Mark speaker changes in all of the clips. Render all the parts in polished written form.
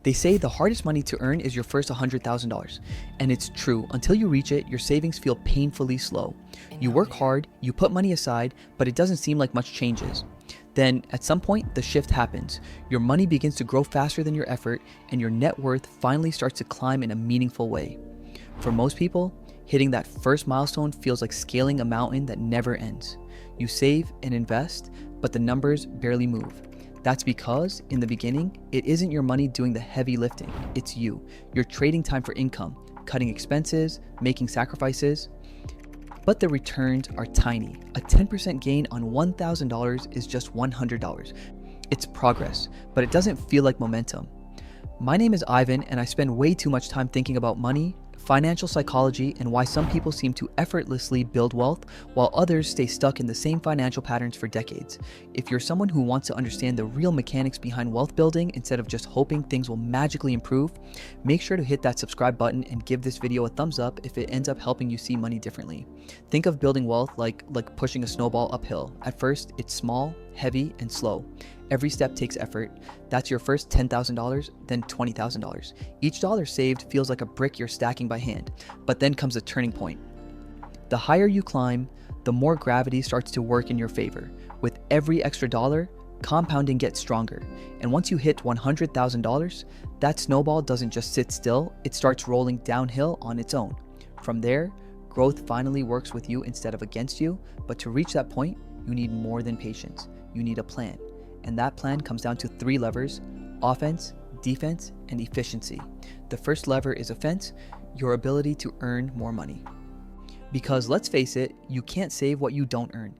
Speaker 1: They say the hardest money to earn is your first $100,000. And it's true, until you reach it, your savings feel painfully slow. You work hard, you put money aside, but it doesn't seem like much changes. Then, at some point, the shift happens. Your money begins to grow faster than your effort, and your net worth finally starts to climb in a meaningful way. For most people, hitting that first milestone feels like scaling a mountain that never ends. You save and invest, but the numbers barely move. That's because, in the beginning, it isn't your money doing the heavy lifting, it's you. You're trading time for income, cutting expenses, making sacrifices. But the returns are tiny. A 10% gain on $1,000 is just $100. It's progress, but it doesn't feel like momentum. My name is Ivan, and I spend way too much time thinking about money, financial psychology, and why some people seem to effortlessly build wealth while others stay stuck in the same financial patterns for decades. If you're someone who wants to understand the real mechanics behind wealth building instead of just hoping things will magically improve, make sure to hit that subscribe button and give this video a thumbs up if it ends up helping you see money differently. Think of building wealth like pushing a snowball uphill. At first, it's small, heavy, and slow. Every step takes effort. That's your first $10,000, then $20,000. Each dollar saved feels like a brick you're stacking by hand, but then comes a turning point. The higher you climb, the more gravity starts to work in your favor. With every extra dollar, compounding gets stronger. And once you hit $100,000, that snowball doesn't just sit still, it starts rolling downhill on its own. From there, growth finally works with you instead of against you, but to reach that point, you need more than patience. You need a plan. And that plan comes down to 3 levers: offense, defense, and efficiency. The first lever is offense, your ability to earn more money. Because let's face it, you can't save what you don't earn.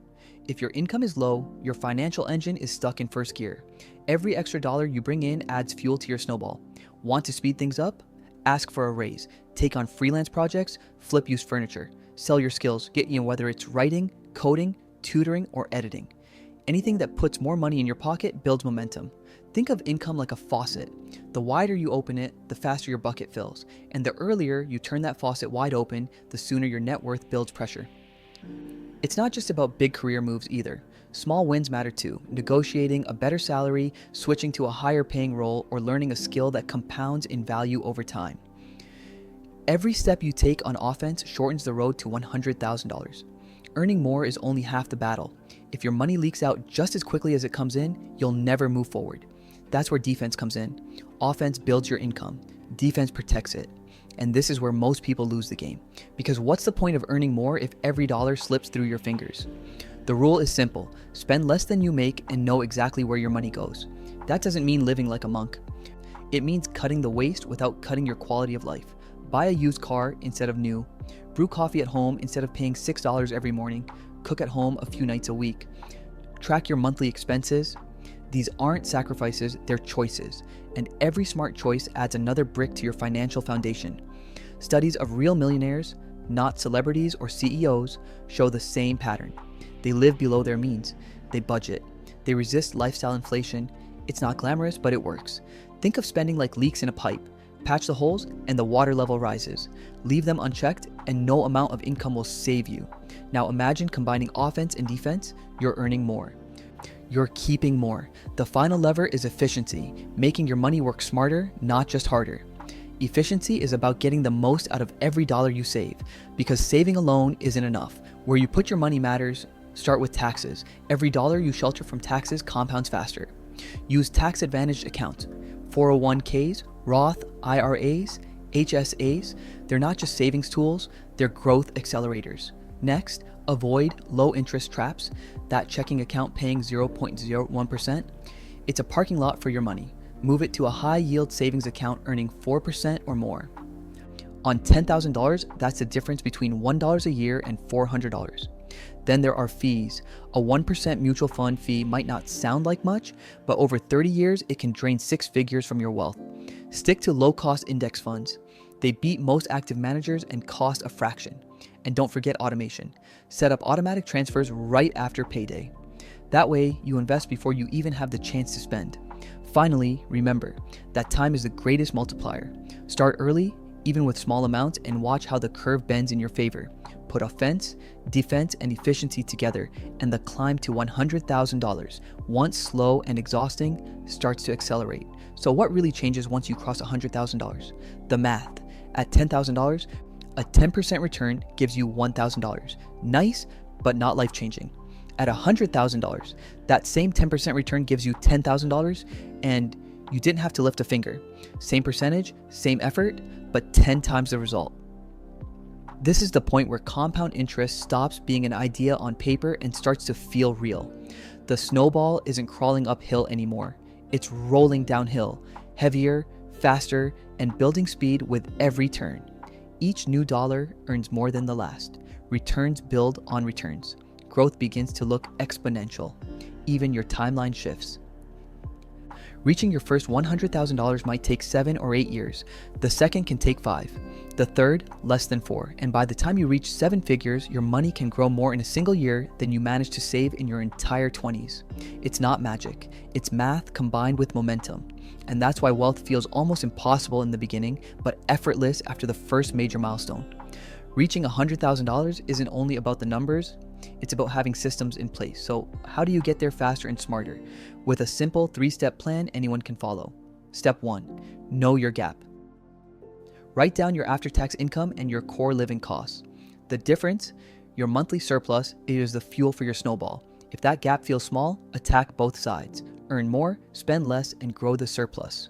Speaker 1: If your income is low, your financial engine is stuck in first gear. Every extra dollar you bring in adds fuel to your snowball. Want to speed things up? Ask for a raise. Take on freelance projects, flip used furniture. Sell your skills, whether it's writing, coding, tutoring, or editing. Anything that puts more money in your pocket builds momentum. Think of income like a faucet. The wider you open it, the faster your bucket fills. And the earlier you turn that faucet wide open, the sooner your net worth builds pressure. It's not just about big career moves either. Small wins matter too. Negotiating a better salary, switching to a higher paying role, or learning a skill that compounds in value over time. Every step you take on offense shortens the road to $100,000. Earning more is only half the battle. If your money leaks out just as quickly as it comes in, you'll never move forward. That's where defense comes in. Offense builds your income. Defense protects it. And this is where most people lose the game. Because what's the point of earning more if every dollar slips through your fingers? The rule is simple. Spend less than you make and know exactly where your money goes. That doesn't mean living like a monk. It means cutting the waste without cutting your quality of life. Buy a used car instead of new. Brew coffee at home instead of paying $6 every morning. Cook at home a few nights a week. Track your monthly expenses. These aren't sacrifices, they're choices. And every smart choice adds another brick to your financial foundation. Studies of real millionaires, not celebrities or CEOs, show the same pattern. They live below their means. They budget. They resist lifestyle inflation. It's not glamorous, but it works. Think of spending like leaks in a pipe. Patch the holes and the water level rises. Leave them unchecked and no amount of income will save you. Now imagine combining offense and defense, you're earning more. You're keeping more. The final lever is efficiency, making your money work smarter, not just harder. Efficiency is about getting the most out of every dollar you save, because saving alone isn't enough. Where you put your money matters. Start with taxes. Every dollar you shelter from taxes compounds faster. Use tax-advantaged accounts. 401ks, Roth IRAs, HSAs, they're not just savings tools, they're growth accelerators. Next, avoid low-interest traps. That checking account paying 0.01%, it's a parking lot for your money. Move it to a high-yield savings account earning 4% or more. On $10,000, that's the difference between $1 a year and $400. Then there are fees. A 1% mutual fund fee might not sound like much, but over 30 years, it can drain 6 figures from your wealth. Stick to low-cost index funds. They beat most active managers and cost a fraction. And don't forget automation. Set up automatic transfers right after payday. That way, you invest before you even have the chance to spend. Finally, remember that time is the greatest multiplier. Start early, even with small amounts, and watch how the curve bends in your favor. Put offense, defense, and efficiency together, and the climb to $100,000, once slow and exhausting, starts to accelerate. So what really changes once you cross $100,000? The math. At $10,000, a 10% return gives you $1,000. Nice, but not life-changing. At $100,000, that same 10% return gives you $10,000, and you didn't have to lift a finger. Same percentage, same effort, but 10 times the result. This is the point where compound interest stops being an idea on paper and starts to feel real. The snowball isn't crawling uphill anymore. It's rolling downhill, heavier, faster, and building speed with every turn. Each new dollar earns more than the last. Returns build on returns. Growth begins to look exponential. Even your timeline shifts. Reaching your first $100,000 might take 7 or 8 years. The second can take 5. The third, less than 4. And by the time you reach 7 figures, your money can grow more in a single year than you managed to save in your entire 20s. It's not magic. It's math combined with momentum. And that's why wealth feels almost impossible in the beginning, but effortless after the first major milestone. Reaching $100,000 isn't only about the numbers, it's about having systems in place. So how do you get there faster and smarter? With a simple 3-step plan anyone can follow. Step 1, know your gap. Write down your after-tax income and your core living costs. The difference, your monthly surplus, is the fuel for your snowball. If that gap feels small, attack both sides. Earn more, spend less, and grow the surplus.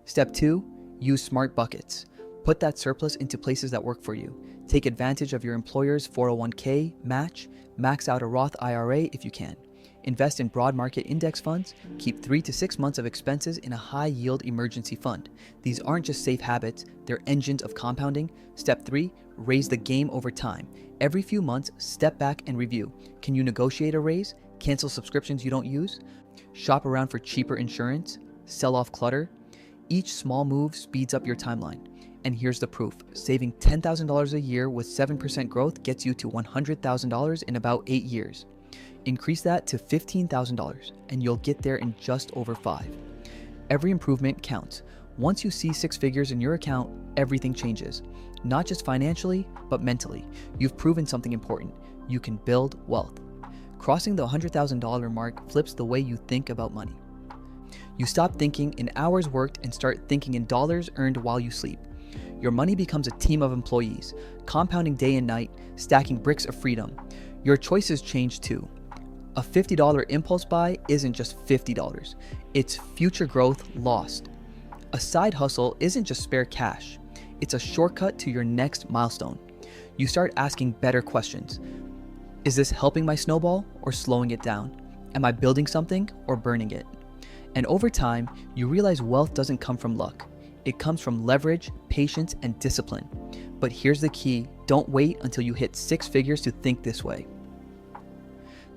Speaker 1: Step 2, use smart buckets. Put that surplus into places that work for you. Take advantage of your employer's 401k match, max out a Roth IRA if you can. Invest in broad market index funds, keep 3 to 6 months of expenses in a high yield emergency fund. These aren't just safe habits, they're engines of compounding. Step 3, raise the game over time. Every few months, step back and review. Can you negotiate a raise? Cancel subscriptions you don't use? Shop around for cheaper insurance? Sell off clutter? Each small move speeds up your timeline. And here's the proof. Saving $10,000 a year with 7% growth gets you to $100,000 in about 8 years. Increase that to $15,000 and you'll get there in just over 5. Every improvement counts. Once you see 6 figures in your account, everything changes. Not just financially, but mentally. You've proven something important. You can build wealth. Crossing the $100,000 mark flips the way you think about money. You stop thinking in hours worked and start thinking in dollars earned while you sleep. Your money becomes a team of employees, compounding day and night, stacking bricks of freedom. Your choices change too. A $50 impulse buy isn't just $50. It's future growth lost. A side hustle isn't just spare cash. It's a shortcut to your next milestone. You start asking better questions. Is this helping my snowball or slowing it down? Am I building something or burning it? And over time, you realize wealth doesn't come from luck. It comes from leverage, patience, and discipline. But here's the key, don't wait until you hit 6 figures to think this way.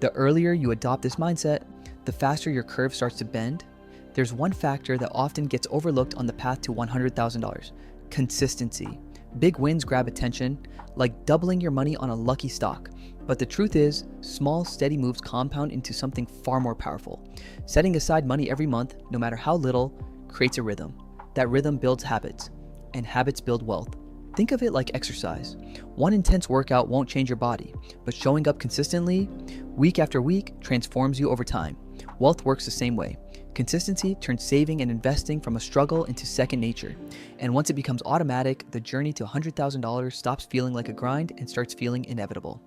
Speaker 1: The earlier you adopt this mindset, the faster your curve starts to bend. There's one factor that often gets overlooked on the path to $100,000, consistency. Big wins grab attention, like doubling your money on a lucky stock. But the truth is, small, steady moves compound into something far more powerful. Setting aside money every month, no matter how little, creates a rhythm. That rhythm builds habits, and habits build wealth. Think of it like exercise. One intense workout won't change your body, but showing up consistently, week after week, transforms you over time. Wealth works the same way. Consistency turns saving and investing from a struggle into second nature. And once it becomes automatic, the journey to $100,000 stops feeling like a grind and starts feeling inevitable.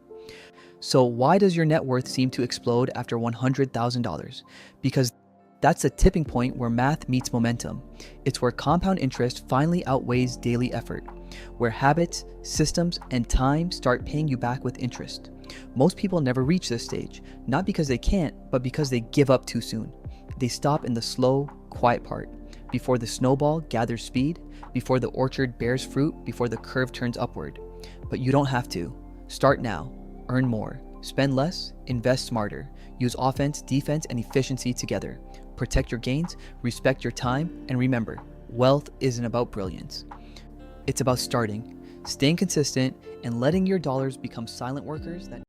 Speaker 1: So why does your net worth seem to explode after $100,000? Because that's the tipping point where math meets momentum. It's where compound interest finally outweighs daily effort, where habits, systems, and time start paying you back with interest. Most people never reach this stage, not because they can't, but because they give up too soon. They stop in the slow, quiet part, before the snowball gathers speed, before the orchard bears fruit, before the curve turns upward. But you don't have to. Start now. Earn more. Spend less. Invest smarter. Use offense, defense, and efficiency together. Protect your gains, respect your time, and remember, wealth isn't about brilliance. It's about starting, staying consistent, and letting your dollars become silent workers that